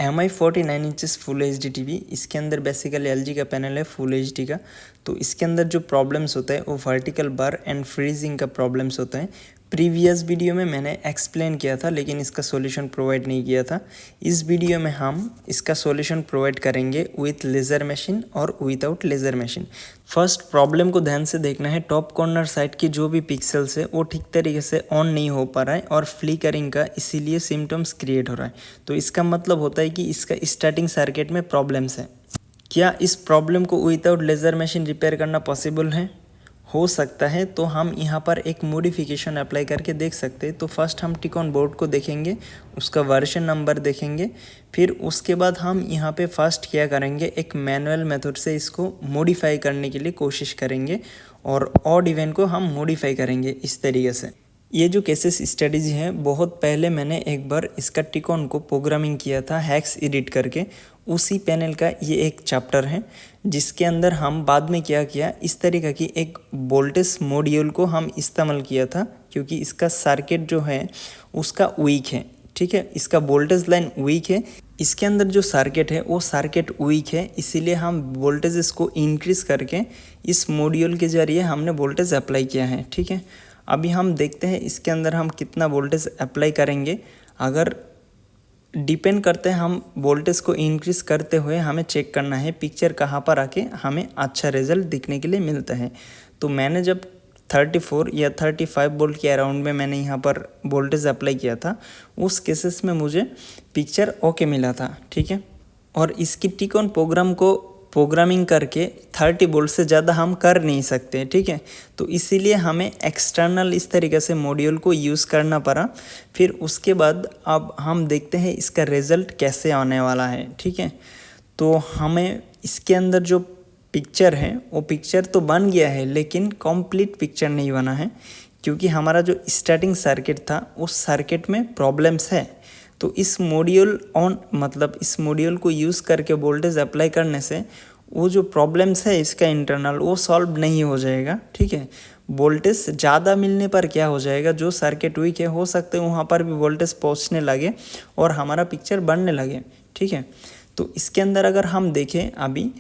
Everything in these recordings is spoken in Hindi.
MI 49 inches full H D TV, इसके अंदर बेसिकली LG का पैनल है फुल एच डी का। तो इसके अंदर जो प्रॉब्लम्स होता है वो वर्टिकल बार एंड फ्रीजिंग का प्रॉब्लम्स होता है। प्रीवियस वीडियो में मैंने एक्सप्लेन किया था लेकिन इसका सॉल्यूशन प्रोवाइड नहीं किया था। इस वीडियो में हम इसका सॉल्यूशन प्रोवाइड करेंगे विथ लेज़र मशीन और without laser machine. First problem को ध्यान से देखना है, टॉप कॉर्नर साइड की जो भी पिक्सल्स है वो ठीक तरीके से ऑन नहीं हो पा रहा है और फ्लिकरिंग का इसीलिए सिम्टम्स क्रिएट हो रहा है। तो इसका मतलब होता है कि इसका स्टार्टिंग सर्किट में प्रॉब्लम्स है। क्या इस प्रॉब्लम को विदाउट लेज़र मशीन रिपेयर करना पॉसिबल है? हो सकता है। तो हम यहाँ पर एक मॉडिफिकेशन अप्लाई करके देख सकते हैं। तो फर्स्ट हम टिकॉन बोर्ड को देखेंगे, उसका वर्जन नंबर देखेंगे, फिर उसके बाद हम यहाँ पे फर्स्ट क्या करेंगे, एक मैनुअल मेथड से इसको मॉडिफाई करने के लिए कोशिश करेंगे और ऑड इवन को हम मॉडिफाई करेंगे इस तरीके से। ये जो केसेस स्टडीज़ हैं, बहुत पहले मैंने एक बार इसका टिकॉन को प्रोग्रामिंग किया था हेक्स एडिट करके। उसी पैनल का ये एक चैप्टर है जिसके अंदर हम बाद में क्या किया, इस तरीके की एक वोल्टेज मॉड्यूल को हम इस्तेमाल किया था क्योंकि इसका सर्किट जो है उसका वीक है। ठीक है, इसका वोल्टेज लाइन वीक है, इसके अंदर जो सर्किट है वो सर्किट वीक है, इसीलिए हम वोल्टेज को इंक्रीज़ करके इस मॉड्यूल के ज़रिए हमने वोल्टेज अप्लाई किया है। ठीक है, अभी हम देखते हैं इसके अंदर हम कितना वोल्टेज अप्लाई करेंगे। अगर डिपेंड करते हैं, हम वोल्टेज को इंक्रीज़ करते हुए हमें चेक करना है पिक्चर कहाँ पर आके हमें अच्छा रिजल्ट दिखने के लिए मिलता है। तो मैंने जब 34 या 35 वोल्ट के अराउंड में मैंने यहाँ पर वोल्टेज अप्लाई किया था, उस केसेस में मुझे पिक्चर ओके मिला था। ठीक है, और इसकी टिकॉन प्रोग्राम को प्रोग्रामिंग करके 30 वोल्ट से ज़्यादा हम कर नहीं सकते। ठीक है, तो इसीलिए हमें एक्सटर्नल इस तरीके से मॉड्यूल को यूज़ करना पड़ा। फिर उसके बाद अब हम देखते हैं इसका रिज़ल्ट कैसे आने वाला है। ठीक है, तो हमें इसके अंदर जो पिक्चर है वो पिक्चर तो बन गया है लेकिन कंप्लीट पिक्चर नहीं बना है क्योंकि हमारा जो स्टार्टिंग सर्किट था उस सर्किट में प्रॉब्लम्स है। तो इस मॉड्यूल इस मॉड्यूल को यूज़ करके वोल्टेज अप्लाई करने से वो जो प्रॉब्लम्स है इसका इंटरनल वो सॉल्व नहीं हो जाएगा। ठीक है, वोल्टेज ज़्यादा मिलने पर क्या हो जाएगा, जो सर्किट वीक है हो सकता है वहाँ पर भी वोल्टेज पहुँचने लगे और हमारा पिक्चर बनने लगे। ठीक है, तो इसके अंदर अगर हम देखें, अभी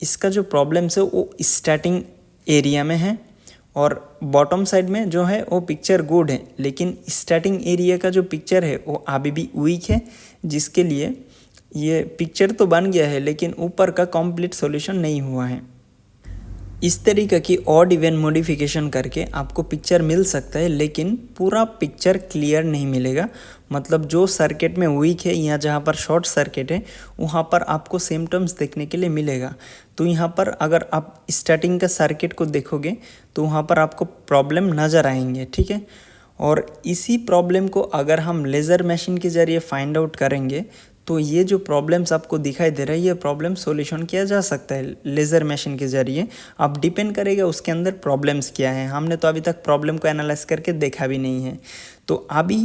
इसका जो प्रॉब्लम्स है वो स्टार्टिंग एरिया में है और बॉटम साइड में जो है वो पिक्चर गुड है, लेकिन स्टार्टिंग एरिया का जो पिक्चर है वो अभी भी वीक है, जिसके लिए ये पिक्चर तो बन गया है लेकिन ऊपर का कंप्लीट सॉल्यूशन नहीं हुआ है। इस तरीके की ऑड इवन मॉडिफिकेशन करके आपको पिक्चर मिल सकता है लेकिन पूरा पिक्चर क्लियर नहीं मिलेगा। मतलब जो सर्किट में वीक है या जहाँ पर शॉर्ट सर्किट है वहाँ पर आपको सिम्टम्स देखने के लिए मिलेगा। तो यहाँ पर अगर आप स्टार्टिंग का सर्किट को देखोगे तो वहाँ पर आपको प्रॉब्लम नज़र आएंगे। ठीक है, और इसी प्रॉब्लम को अगर हम लेज़र मशीन के ज़रिए फाइंड आउट करेंगे तो ये जो प्रॉब्लम्स आपको दिखाई दे रहा है ये प्रॉब्लम सॉल्यूशन किया जा सकता है लेज़र मशीन के ज़रिए। अब डिपेंड करेगा उसके अंदर प्रॉब्लम्स क्या है। हमने तो अभी तक प्रॉब्लम को एनालाइज करके देखा भी नहीं है। तो अभी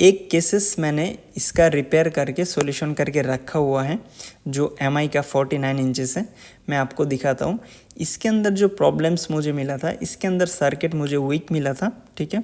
एक केसेस मैंने इसका रिपेयर करके सॉल्यूशन करके रखा हुआ है जो MI का 49 इंचेस है। मैं आपको दिखाता हूँ। इसके अंदर जो प्रॉब्लम्स मुझे मिला था, इसके अंदर सर्किट मुझे वीक मिला था। ठीक है,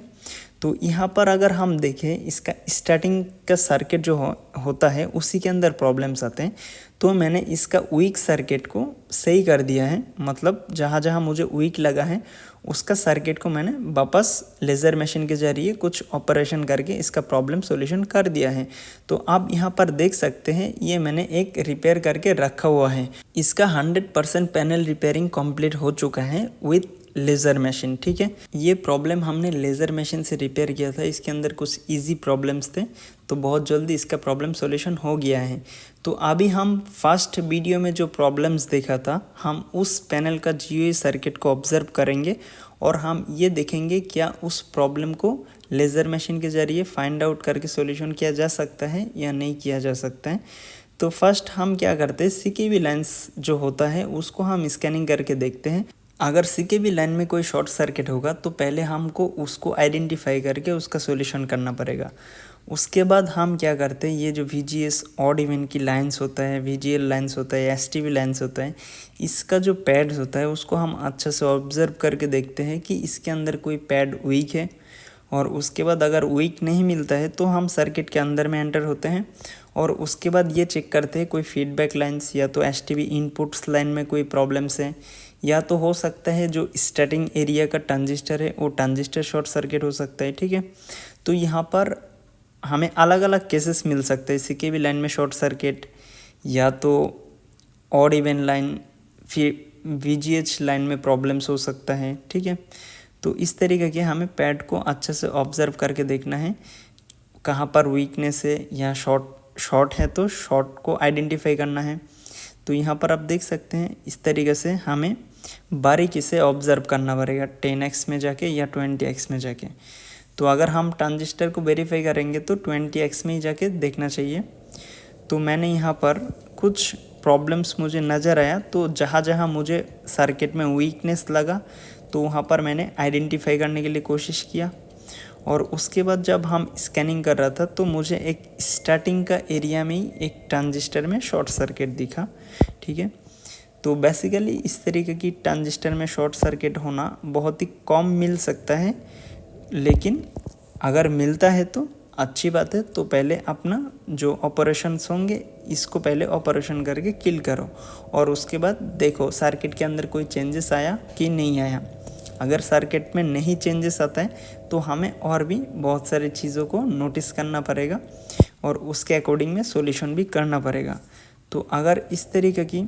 तो यहाँ पर अगर हम देखें इसका स्टार्टिंग का सर्किट जो होता है उसी के अंदर प्रॉब्लम्स आते हैं। तो मैंने इसका वीक सर्किट को सही कर दिया है, मतलब जहाँ जहाँ मुझे वीक लगा है उसका सर्किट को मैंने वापस लेज़र मशीन के ज़रिए कुछ ऑपरेशन करके इसका प्रॉब्लम सॉल्यूशन कर दिया है। तो आप यहाँ पर देख सकते हैं ये मैंने एक रिपेयर करके रखा हुआ है। इसका 100% पैनल रिपेयरिंग कंप्लीट हो चुका है विथ लेज़र मशीन। ठीक है, ये प्रॉब्लम हमने लेज़र मशीन से रिपेयर किया था। इसके अंदर कुछ इजी प्रॉब्लम्स थे तो बहुत जल्दी इसका प्रॉब्लम सॉल्यूशन हो गया है। तो अभी हम फर्स्ट वीडियो में जो प्रॉब्लम्स देखा था हम उस पैनल का GUI सर्किट को ऑब्जर्व करेंगे और हम ये देखेंगे क्या उस प्रॉब्लम को लेज़र मशीन के ज़रिए फाइंड आउट करके सॉल्यूशन किया जा सकता है या नहीं किया जा सकता है। तो फर्स्ट हम क्या करते हैं, CKB लाइन्स जो होता है उसको हम स्कैनिंग करके देखते हैं। अगर CKB लाइन में कोई शॉर्ट सर्किट होगा तो पहले हमको उसको आइडेंटिफाई करके उसका सॉल्यूशन करना पड़ेगा। उसके बाद हम क्या करते हैं, ये जो VGS ऑड इवन की लाइन्स होता है, VGL लाइन्स होता है, STB लाइन्स होता है, इसका जो पैड्स होता है उसको हम अच्छे से ऑब्जर्व करके देखते हैं कि इसके अंदर कोई पैड वीक है। और उसके बाद अगर वीक नहीं मिलता है तो हम सर्किट के अंदर में एंटर होते हैं और उसके बाद ये चेक करते हैं कोई फीडबैक लाइन्स या तो एसटीबी इनपुट्स लाइन में कोई प्रॉब्लम्स है, या तो हो सकता है जो स्टार्टिंग एरिया का ट्रांजिस्टर है वो ट्रांजिस्टर शॉर्ट सर्किट हो सकता है, ठीक है। तो यहाँ पर हमें अलग अलग केसेस मिल सकते हैं, सीके भी लाइन में शॉर्ट सर्किट, या तो ऑड इवन लाइन, फिर VGH लाइन में प्रॉब्लम्स हो सकता है, ठीक है। तो इस तरीके के हमें पैड को अच्छे से ऑब्जर्व करके देखना है कहाँ पर वीकनेस है या शॉर्ट है, तो शॉर्ट को आइडेंटिफाई करना है। तो यहाँ पर आप देख सकते हैं इस तरीके से हमें बारीकी से ऑब्जर्व करना पड़ेगा 10x में जाके या 20x में जाके। तो अगर हम ट्रांजिस्टर को वेरीफाई करेंगे तो 20x में ही जाके देखना चाहिए। तो मैंने यहाँ पर कुछ प्रॉब्लम्स मुझे नज़र आया, तो जहाँ जहाँ मुझे सर्किट में वीकनेस लगा तो वहाँ पर मैंने आइडेंटिफाई करने के लिए कोशिश किया। और उसके बाद जब हम स्कैनिंग कर रहा था तो मुझे एक स्टार्टिंग का एरिया में ही एक ट्रांजिस्टर में शॉर्ट सर्किट दिखा, ठीक है। तो बेसिकली इस तरीके की ट्रांजिस्टर में शॉर्ट सर्किट होना बहुत ही कम मिल सकता है, लेकिन अगर मिलता है तो अच्छी बात है। तो पहले अपना जो ऑपरेशंस होंगे इसको पहले ऑपरेशन करके किल करो, और उसके बाद देखो सर्किट के अंदर कोई चेंजेस आया कि नहीं आया। अगर सर्किट में नहीं चेंजेस आता है तो हमें और भी बहुत सारी चीज़ों को नोटिस करना पड़ेगा और उसके अकॉर्डिंग में सॉल्यूशन भी करना पड़ेगा। तो अगर इस तरीके की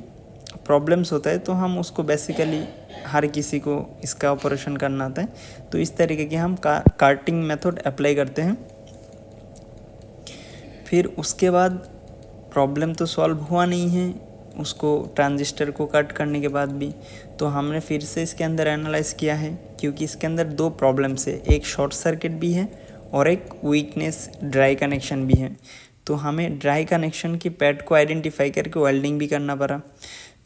प्रॉब्लम्स होता है तो हम उसको बेसिकली हर किसी को इसका ऑपरेशन करना आता है, तो इस तरीके की हम कार्टिंग मेथड अप्लाई करते हैं। फिर उसके बाद प्रॉब्लम तो सॉल्व हुआ नहीं है उसको ट्रांजिस्टर को कट करने के बाद भी, तो हमने फिर से इसके अंदर एनालाइज किया है, क्योंकि इसके अंदर दो प्रॉब्लम्स है, एक शॉर्ट सर्किट भी है और एक वीकनेस ड्राई कनेक्शन भी है। तो हमें ड्राई कनेक्शन की पैड को आइडेंटिफाई करके वेल्डिंग भी करना पड़ा।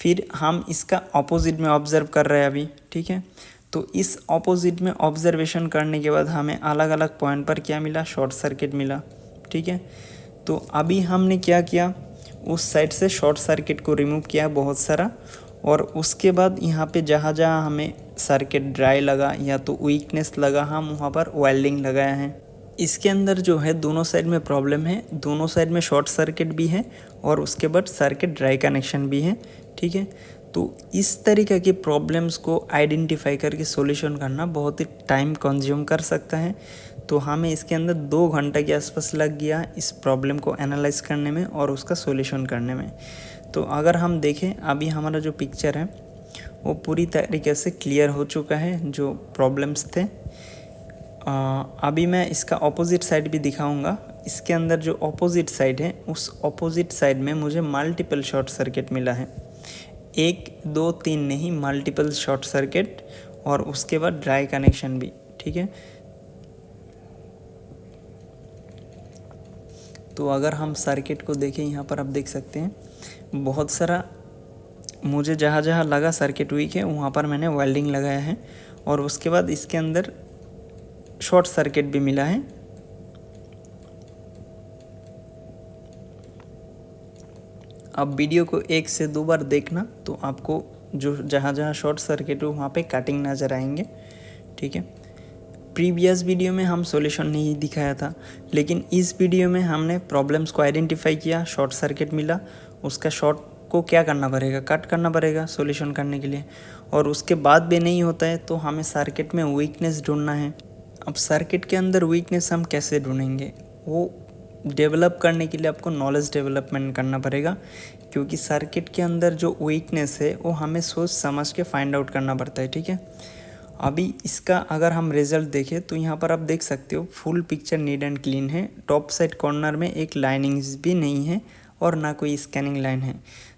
फिर हम इसका ऑपोजिट में ऑब्जर्व कर रहे हैं अभी, ठीक है। तो इस ऑपोजिट में ऑब्जर्वेशन करने के बाद हमें अलग अलग पॉइंट पर क्या मिला, शॉर्ट सर्किट मिला, ठीक है। तो अभी हमने क्या किया, उस साइड से शॉर्ट सर्किट को रिमूव किया बहुत सारा, और उसके बाद यहाँ पे जहाँ जहाँ हमें सर्किट ड्राई लगा या तो वीकनेस लगा हम वहाँ पर वेल्डिंग लगाया है। इसके अंदर जो है दोनों साइड में प्रॉब्लम है, दोनों साइड में शॉर्ट सर्किट भी है और उसके बाद सर्किट ड्राई कनेक्शन भी है, ठीक है। तो इस तरीके की प्रॉब्लम्स को आइडेंटिफाई करके सॉल्यूशन करना बहुत ही टाइम कंज्यूम कर सकता है। तो हमें इसके अंदर 2 घंटे के आसपास लग गया इस प्रॉब्लम को एनालाइज करने में और उसका सॉल्यूशन करने में। तो अगर हम देखें अभी हमारा जो पिक्चर है वो पूरी तरीके से क्लियर हो चुका है जो प्रॉब्लम्स थे। अभी मैं इसका ऑपोजिट साइड भी दिखाऊंगा। इसके अंदर जो ऑपोजिट साइड है उस ऑपोजिट साइड में मुझे मल्टीपल शॉर्ट सर्किट मिला है, 1 2 3 नहीं, मल्टीपल शॉर्ट सर्किट और उसके बाद ड्राई कनेक्शन भी, ठीक है। तो अगर हम सर्किट को देखें यहाँ पर आप देख सकते हैं बहुत सारा मुझे जहाँ जहाँ लगा सर्किट वीक है वहाँ पर मैंने वेल्डिंग लगाया है, और उसके बाद इसके अंदर शॉर्ट सर्किट भी मिला है। अब वीडियो को 1 से 2 बार देखना तो आपको जो जहाँ जहाँ शॉर्ट सर्किट हो वहाँ पे कटिंग नज़र आएंगे, ठीक है। प्रीवियस वीडियो में हम सॉल्यूशन नहीं दिखाया था, लेकिन इस वीडियो में हमने प्रॉब्लम्स को आइडेंटिफाई किया, शॉर्ट सर्किट मिला, उसका शॉर्ट को क्या करना पड़ेगा, कट करना पड़ेगा सॉल्यूशन करने के लिए, और उसके बाद भी नहीं होता है तो हमें सर्किट में वीकनेस ढूंढना है। अब सर्किट के अंदर वीकनेस हम कैसे ढूंढेंगे, वो डेवलप करने के लिए आपको नॉलेज डेवलपमेंट करना पड़ेगा, क्योंकि सर्किट के अंदर जो वीकनेस है वो हमें सोच समझ के फाइंड आउट करना पड़ता है, ठीक है। अभी इसका अगर हम रिज़ल्ट देखें तो यहाँ पर आप देख सकते हो full picture neat and clean है, टॉप साइड कॉर्नर में एक लाइनिंग्स भी नहीं है और ना कोई स्कैनिंग लाइन है।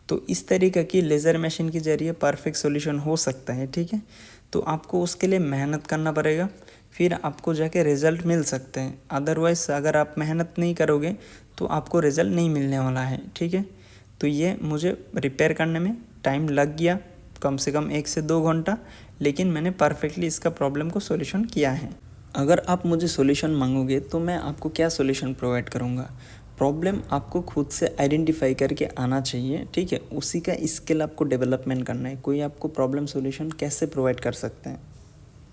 तो इस तरीके की लेज़र मशीन के ज़रिए परफेक्ट सॉल्यूशन हो सकता है, ठीक है। तो आपको उसके लिए मेहनत करना पड़ेगा, फिर आपको जाके रिज़ल्ट मिल सकते हैं। अदरवाइज़ अगर आप मेहनत नहीं करोगे तो आपको रिज़ल्ट नहीं मिलने वाला है, ठीक है। तो ये मुझे रिपेयर करने में टाइम लग गया कम से कम 1 से 2 घंटा, लेकिन मैंने परफेक्टली इसका प्रॉब्लम को सॉल्यूशन किया है। अगर आप मुझे सॉल्यूशन मांगोगे तो मैं आपको क्या सॉल्यूशन प्रोवाइड करूँगा, प्रॉब्लम आपको खुद से आइडेंटिफाई करके आना चाहिए, ठीक है। उसी का स्किल आपको डेवलपमेंट करना है, कोई आपको प्रॉब्लम सॉल्यूशन कैसे प्रोवाइड कर सकते हैं।